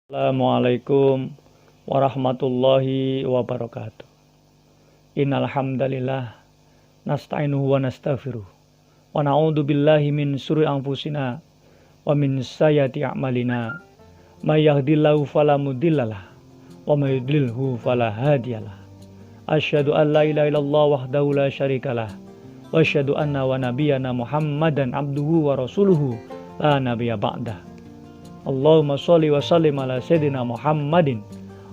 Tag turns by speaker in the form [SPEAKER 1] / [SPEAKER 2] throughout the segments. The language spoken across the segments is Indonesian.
[SPEAKER 1] Assalamualaikum warahmatullahi wabarakatuh. Innal hamdalillah nasta'inuhu wa nastaghfiruh wa na'udzu billahi min syururi anfusina wa min sayyiati a'malina. May yahdihillahu fala mudhillalah wa may yudlilhu fala hadiyalah. Asyhadu an la ilaha illallah wahdahu la syarikalah wa asyhadu anna wa nabiyyana Muhammadan abduhu wa rasuluhu la nabiyya ba'dah. Allahumma sholli wa sallim ala sayyidina Muhammadin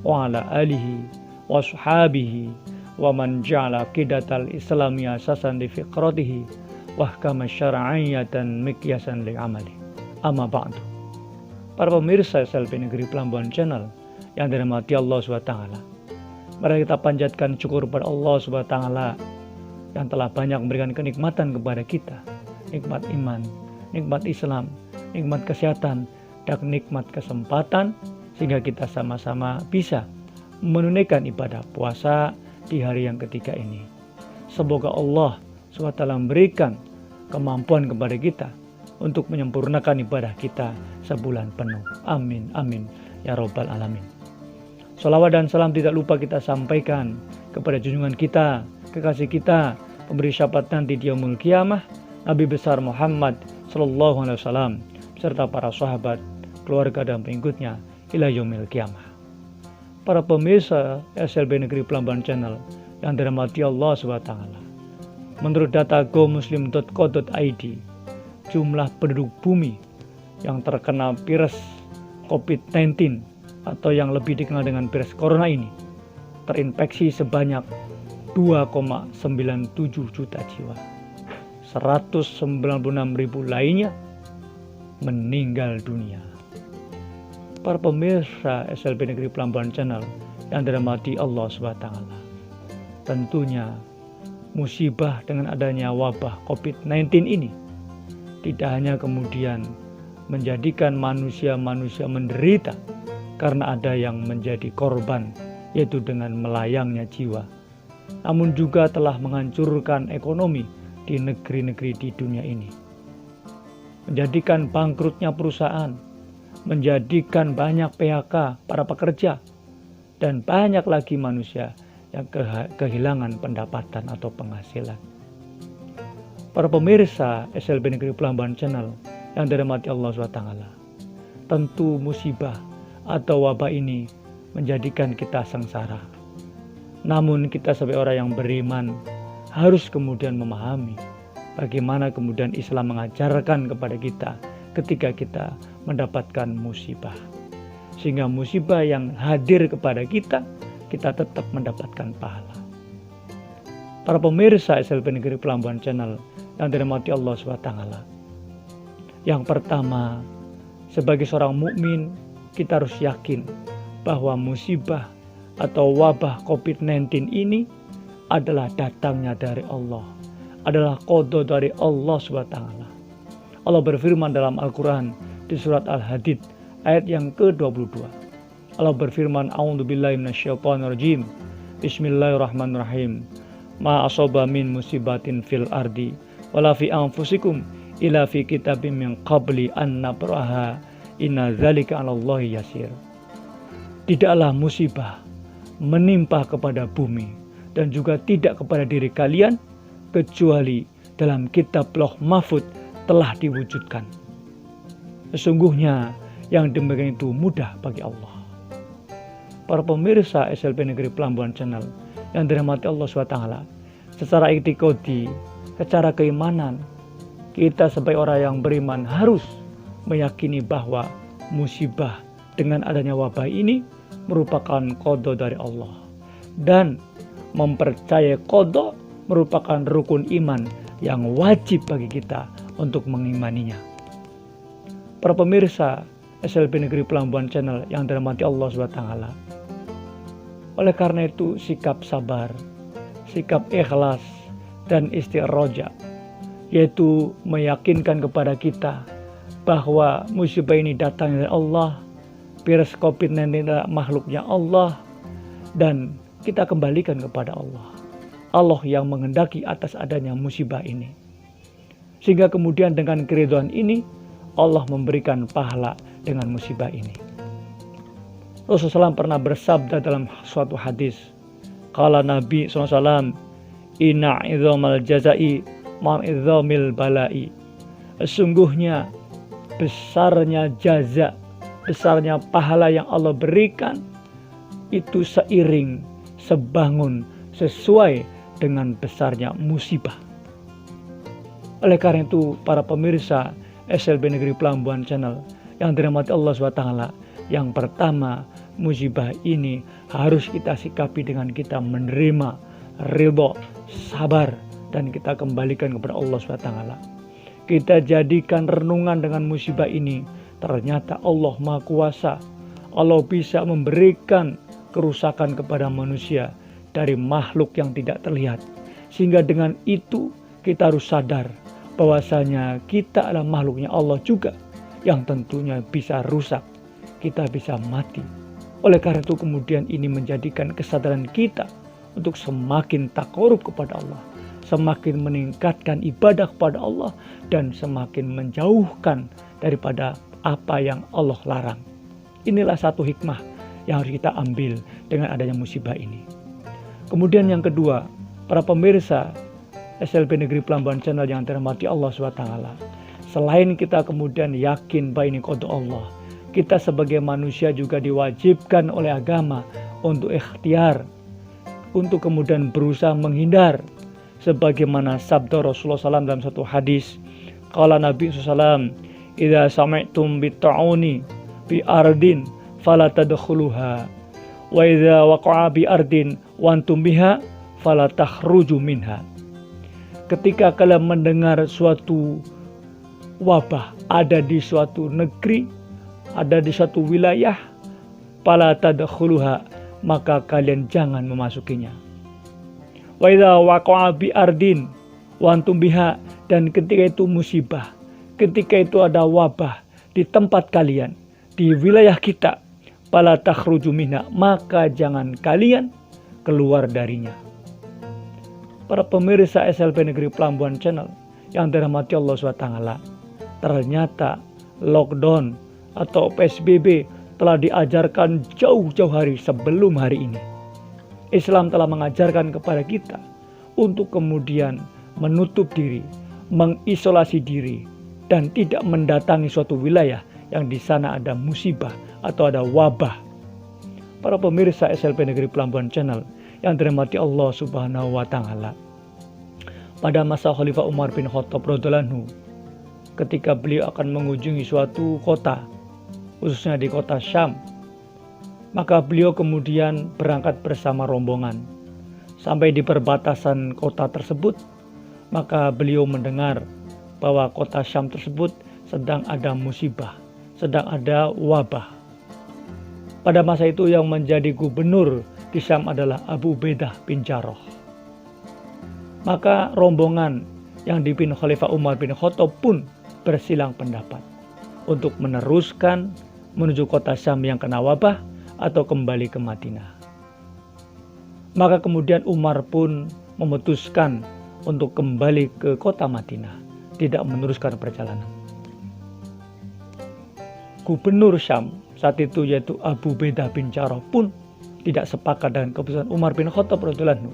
[SPEAKER 1] wa ala alihi wa sahbihi wa man ja'ala qidatal islami asasan li fiqratihi wa ahkama syar'iyyatan miqyasan li amali. Amma ba'du. Para pemirsa SLB Negeri Pelambuan Channel yang dirahmati Allah SWT, mari kita panjatkan syukur kepada Allah SWT yang telah banyak memberikan kenikmatan kepada kita, nikmat iman, nikmat Islam, nikmat kesehatan, dan nikmat kesempatan sehingga kita sama-sama bisa menunaikan ibadah puasa di hari yang ketiga ini. Semoga Allah SWT memberikan kemampuan kepada kita untuk menyempurnakan ibadah kita sebulan penuh. Amin, amin, ya Rabbal Alamin. Sholawat dan salam tidak lupa kita sampaikan kepada junjungan kita, kekasih kita, pemberi syafaat nanti di yaumul qiyamah, Nabi besar Muhammad sallallahu alaihi wasallam serta para sahabat, keluarga dan pengikutnya ila yaumil qiyamah. Para pemirsa SLB Negeri Pelambuan Channel yang dirahmati Allah SWT, menurut data gomuslim.co.id, jumlah penduduk bumi yang terkena virus COVID-19 atau yang lebih dikenal dengan virus corona ini terinfeksi sebanyak 2,97 juta jiwa. 196.000 lainnya meninggal dunia. Para pemirsa SLB Negeri Pelambuan Channel yang dirahmati Allah SWT, tentunya musibah dengan adanya wabah COVID-19 ini tidak hanya kemudian menjadikan manusia-manusia menderita karena ada yang menjadi korban, yaitu dengan melayangnya jiwa, namun juga telah menghancurkan ekonomi di negeri-negeri di dunia ini, menjadikan bangkrutnya perusahaan, menjadikan banyak PHK para pekerja, dan banyak lagi manusia yang kehilangan pendapatan atau penghasilan. Para pemirsa SLB Negeri Pelambuan Channel yang dirahmati Allah SWT, tentu musibah atau wabah ini menjadikan kita sengsara. Namun kita sebagai orang yang beriman harus kemudian memahami bagaimana kemudian Islam mengajarkan kepada kita ketika kita mendapatkan musibah, sehingga musibah yang hadir kepada kita tetap mendapatkan pahala. Para pemirsa SLB Negeri Pelambuan Channel yang dirahmati Allah SWT, yang pertama, sebagai seorang mukmin kita harus yakin bahwa musibah atau wabah COVID-19 ini adalah datangnya dari Allah, adalah qada dari Allah SWT. Allah berfirman dalam Al-Quran di surat Al-Hadid ayat yang ke-22. Allah berfirman, a'udzubillahi minasyaitonirrajim, bismillahirrahmanirrahim, ma asaba min musibatin fil ardi wala fi anfusikum illa fi kitabim min qabli an nabraha inna dzalika 'alallahi yasir. Tidaklah musibah menimpa kepada bumi dan juga tidak kepada diri kalian kecuali dalam kitab Lauh Mahfuz telah diwujudkan. Sesungguhnya yang demikian itu mudah bagi Allah. Para pemirsa SLB Negeri Pelambuan Channel yang dirahmati Allah SWT, secara itikadi, secara keimanan, kita sebagai orang yang beriman harus meyakini bahwa musibah dengan adanya wabah ini merupakan qada dari Allah, dan mempercayai qada merupakan rukun iman yang wajib bagi kita untuk mengimaninya. Para pemirsa SLB Negeri Pelambuan Channel yang dirahmati Allah SWT, oleh karena itu sikap sabar, sikap ikhlas dan istiroja, yaitu meyakinkan kepada kita bahwa musibah ini datang dari Allah, virus COVID-19 adalah makhluknya Allah, dan kita kembalikan kepada Allah. Allah yang menghendaki atas adanya musibah ini. Sehingga kemudian dengan keridhaan ini Allah memberikan pahala dengan musibah ini. Rasulullah SAW pernah bersabda dalam suatu hadis. Kala Nabi SAW, Inna idhamal jazai ma'idhamil balai. Sesungguhnya besarnya jaza, besarnya pahala yang Allah berikan itu seiring, sebangun, sesuai dengan besarnya musibah. Oleh karena itu, para pemirsa SLB Negeri Pelambuan Channel yang dirahmati Allah SWT, yang pertama, musibah ini harus kita sikapi dengan kita menerima, ridho, sabar, dan kita kembalikan kepada Allah SWT. Kita jadikan renungan dengan musibah ini. Ternyata Allah Maha Kuasa. Allah bisa memberikan kerusakan kepada manusia dari makhluk yang tidak terlihat. Sehingga dengan itu kita harus sadar bahwasanya kita adalah makhluknya Allah juga yang tentunya bisa rusak. Kita bisa mati. Oleh karena itu kemudian ini menjadikan kesadaran kita untuk semakin takarub kepada Allah, semakin meningkatkan ibadah kepada Allah, dan semakin menjauhkan daripada apa yang Allah larang. Inilah satu hikmah yang harus kita ambil dengan adanya musibah ini. Kemudian yang kedua, para pemirsa SLB Negeri Pelambuan Channel yang dirahmati Allah SWT, selain kita kemudian yakin bahwa ini qada Allah, kita sebagai manusia juga diwajibkan oleh agama untuk ikhtiar, untuk kemudian berusaha menghindar. Sebagaimana sabda Rasulullah SAW dalam satu hadis, kala Nabi SAW, idza sami'tum bitta'uni bi ardin fala tadkhuluha wa idza waqa'a bi ardin wa antum biha fala takhruju minha. Ketika kalian mendengar suatu wabah ada di suatu negeri, ada di suatu wilayah, fala tadkhuluha, maka kalian jangan memasukinya. Wa idza waqa'a bi ardin wa antum biha, dan ketika itu musibah, ketika itu ada wabah di tempat kalian, di wilayah kita, fala takhruju minha, maka jangan kalian keluar darinya. Para pemirsa SLB Negeri Pelambuan Channel yang dirahmati Allah SWT, ternyata lockdown atau PSBB telah diajarkan jauh-jauh hari sebelum hari ini. Islam telah mengajarkan kepada kita untuk kemudian menutup diri, mengisolasi diri, dan tidak mendatangi suatu wilayah yang di sana ada musibah atau ada wabah. Para pemirsa SLB Negeri Pelambuan Channel yang dirahmati Allah Subhanahu wa Ta'ala, pada masa Khalifah Umar bin Khattab radhiyallahu anhu, ketika beliau akan mengunjungi suatu kota, khususnya di kota Syam, maka beliau kemudian berangkat bersama rombongan. Sampai di perbatasan kota tersebut, maka beliau mendengar bahwa kota Syam tersebut sedang ada musibah, sedang ada wabah. Pada masa itu yang menjadi gubernur di Syam adalah Abu Ubaidah bin Jarrah. Maka rombongan yang dipimpin Khalifah Umar bin Khattab pun bersilang pendapat untuk meneruskan menuju kota Syam yang kena wabah atau kembali ke Madinah. Maka kemudian Umar pun memutuskan untuk kembali ke kota Madinah, tidak meneruskan perjalanan. Gubernur Syam saat itu yaitu Abu Ubaidah bin Jarrah pun tidak sepakat dengan keputusan Umar bin Khattab radhiyallahu anhu.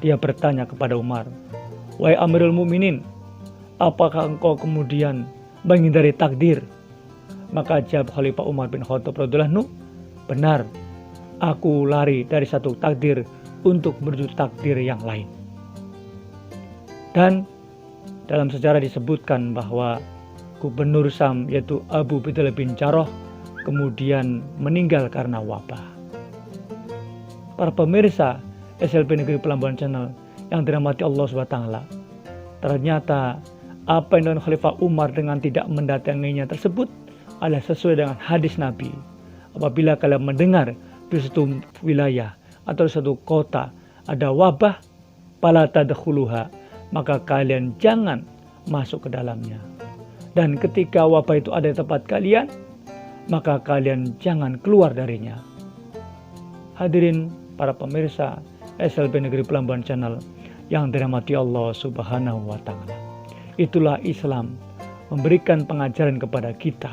[SPEAKER 1] Dia bertanya kepada Umar, "Wahai Amirul Mukminin, apakah engkau kemudian menghindari takdir?" Maka jawab Khalifah Umar bin Khattab radhiyallahu anhu, "Benar, aku lari dari satu takdir untuk menuju takdir yang lain." Dan dalam sejarah disebutkan bahwa gubernur Syam yaitu Abu Ubaidah bin Jarrah kemudian meninggal karena wabah. Para pemirsa SLB Negeri Pelambuan Channel yang dirahmati Allah SWT, ternyata apa yang dilakukan Khalifah Umar dengan tidak mendatanginya tersebut adalah sesuai dengan hadis Nabi. Apabila kalian mendengar di suatu wilayah atau suatu kota ada wabah, fala tadkhuluha, maka kalian jangan masuk ke dalamnya. Dan ketika wabah itu ada di tempat kalian, maka kalian jangan keluar darinya. Hadirin para pemirsa SLB Negeri Pelambuan Channel yang dirahmati Allah Subhanahu wa Ta'ala, itulah Islam memberikan pengajaran kepada kita.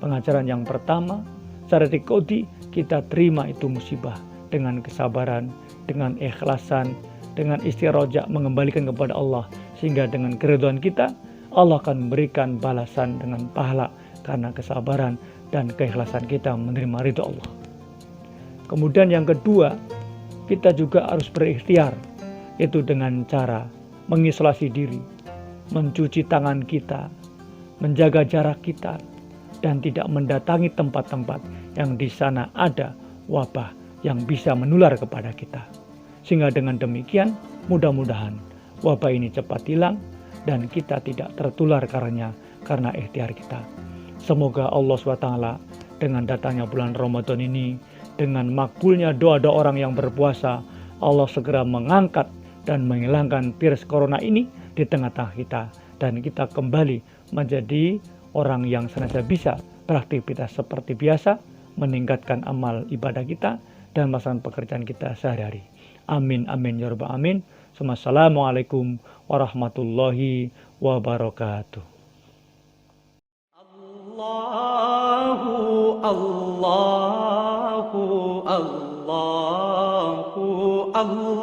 [SPEAKER 1] Pengajaran yang pertama, secara dikodi kita terima itu musibah dengan kesabaran, dengan ikhlasan, dengan istirojak mengembalikan kepada Allah, sehingga dengan keridhaan kita Allah akan memberikan balasan dengan pahala karena kesabaran dan keikhlasan kita menerima ridha Allah. Kemudian yang kedua, kita juga harus berikhtiar, yaitu dengan cara mengisolasi diri, mencuci tangan kita, menjaga jarak kita, dan tidak mendatangi tempat-tempat yang di sana ada wabah yang bisa menular kepada kita. Sehingga dengan demikian, mudah-mudahan wabah ini cepat hilang dan kita tidak tertular karena ikhtiar kita. Semoga Allah SWT dengan datangnya bulan Ramadan ini, dengan makbulnya doa-doa orang yang berpuasa, Allah segera mengangkat dan menghilangkan virus corona ini di tengah-tengah kita, dan kita kembali menjadi orang yang senantiasa bisa beraktivitas seperti biasa, meningkatkan amal ibadah kita dan melaksanakan pekerjaan kita sehari-hari. Amin amin ya rabbal alamin. Assalamualaikum warahmatullahi wabarakatuh.
[SPEAKER 2] Allahu Allahu Allahu Allah